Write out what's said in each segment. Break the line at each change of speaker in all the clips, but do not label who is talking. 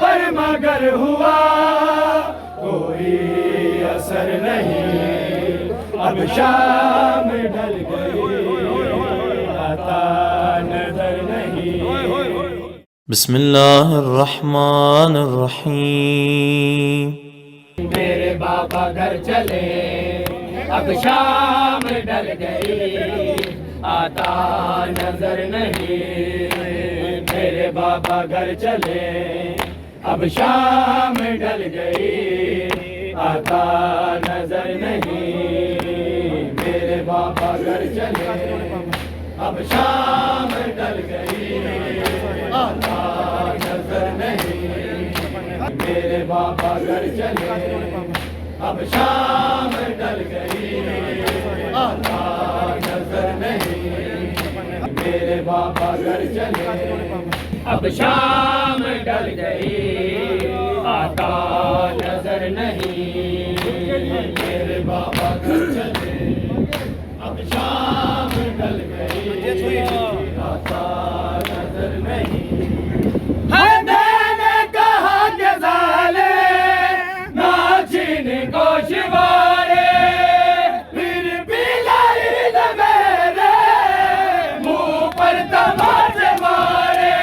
पर मगर हुआ कोई असर नहीं, अब शाम ढल गई आता नजर नहीं।
बिस्मिल्लाहिर्रहमानिर्रहीम।
मेरे बाबा घर चले, अब शाम ढल गई आता नजर नहीं। मेरे बाबा घर चले, अब शाम ढल गई आता नजर नहीं। मेरे बाबा घर चले, अब शाम ढल गई आता नजर नहीं। मेरे बाबा घर चले, अब शाम ढल गई आता नजर नहीं। मेरे बाबा घर चले, अब शाम ढल गई आता नजर नहीं। मेरे बाबा घर चले, अब शाम ढल गई आता नजर नहीं। मैंने कहा कि ज़ाले नाचिन गोशवारे, फिर भी लाई न मेरे मुंह पर तमाचे मारे।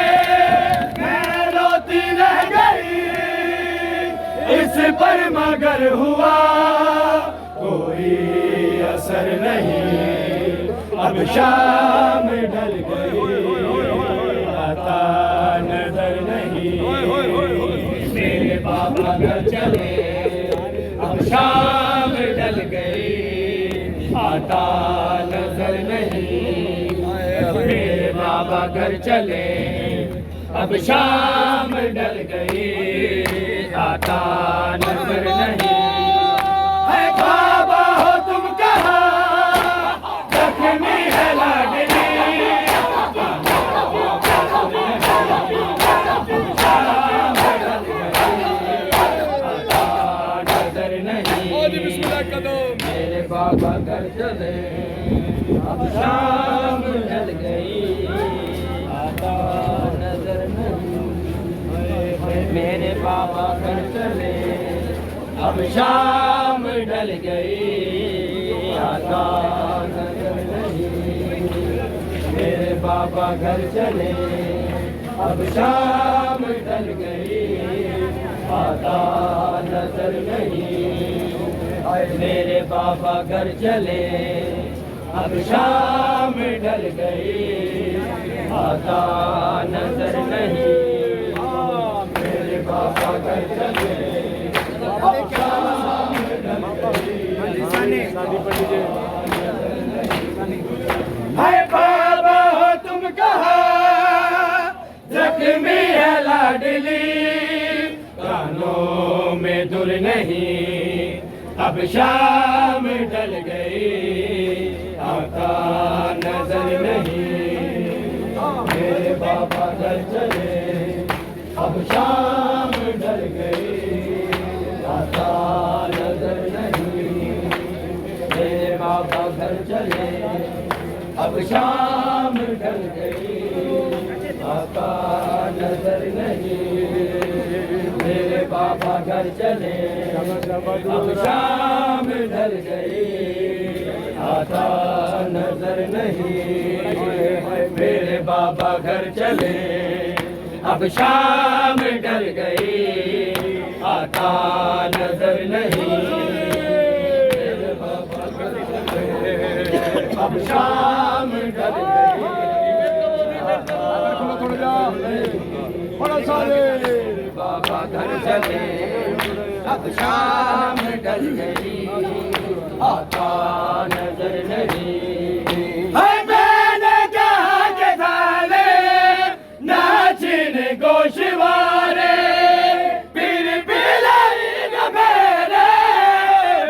मैं रोती रह गई इस पर मगर हुआ कोई असर नहीं, अब शाम ढल गई आता नजर नहीं। मेरे बाबा घर चले, अब शाम ढल गई आता नजर नहीं। मेरे बाबा घर चले, अब शाम ढल गई आता नजर नहीं। है बाबा हो तुम कहाँ, जख्मी है लाडली, नजर नहीं। मेरे बाबा घर चले, अब शाम ढल गई आता नजर नहीं। मेरे बाबा घर चले, अब शाम ढल गई आता नजर नहीं। मेरे बाबा घर चले, अब शाम ढल गई आता नजर नहीं। मेरे बाबा घर चले, अब शाम ढल गई आता नजर नहीं। मेरे बाबा घर चले, अब शाम ढल गई। है बाबा हो तुम कहाँ, जख्मी है लाडली, कानों में दुर नहीं, अब शाम ढल गई आता नजर नहीं। मेरे बाबा घर चले, अब शाम ढल गई आता नजर नहीं। मेरे बाबा घर चले, अब शाम ढल गई आता नजर नहीं। मेरे बाबा घर चले, अब शाम ढल गई आता नजर नहीं। मेरे बाबा घर चले, अब शाम ढल गई आता नजर नहीं। मेरे बाबा घर चले, अब शाम ढल गई आता बाबा घर चले, अब शाम ढल गई आता नजर नहीं। मैंने कहा कि ज़ाले नाचिन गोशवारे, फिर भी लाई न मेरे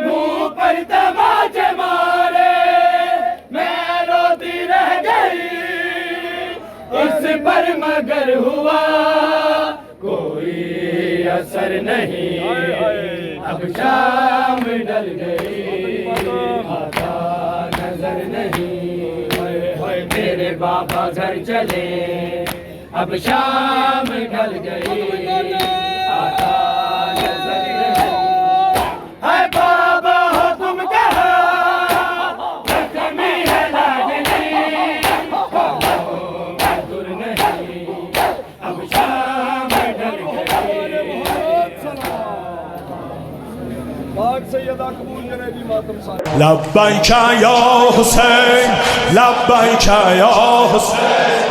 मुंह पर तमाचे मारे। मैं रोती रह गई इस पर मगर हुआ कोई असर नहीं, अब शाम ढल गई आता नजर नहीं। मेरे बाबा घर चले, अब शाम ढल गई पाक सैयदा कबूल करे जी मातम सारे।
लब्बैक या हुसैन, लब्बैक या हुसैन।